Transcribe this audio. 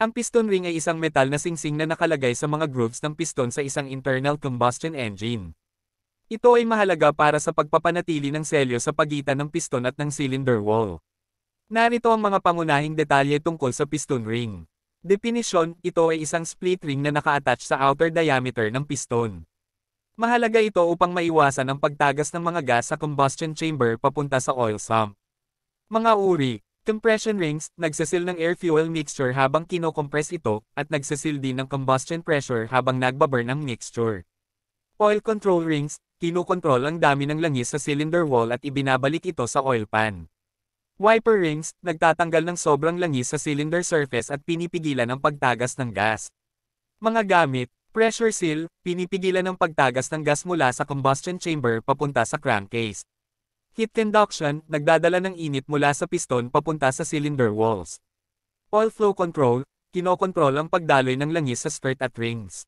Ang piston ring ay isang metal na singsing na nakalagay sa mga grooves ng piston sa isang internal combustion engine. Ito ay mahalaga para sa pagpapanatili ng selyo sa pagitan ng piston at ng cylinder wall. Narito ang mga pangunahing detalye tungkol sa piston ring. Definisyon, ito ay isang split ring na naka-attach sa outer diameter ng piston. Mahalaga ito upang maiwasan ang pagtagas ng mga gas sa combustion chamber papunta sa oil sump. Mga uri, compression rings, nagsasil ng air-fuel mixture habang kinokompress ito, at nagsasil din ng combustion pressure habang nagbaburn ang mixture. Oil control rings, kinokontrol ang dami ng langis sa cylinder wall at ibinabalik ito sa oil pan. Wiper rings, nagtatanggal ng sobrang langis sa cylinder surface at pinipigilan ang pagtagas ng gas. Mga gamit, pressure seal, pinipigilan ang pagtagas ng gas mula sa combustion chamber papunta sa crankcase. Heat conduction, nagdadala ng init mula sa piston papunta sa cylinder walls. Oil flow control, kinokontrol ang pagdaloy ng langis sa skirt at rings.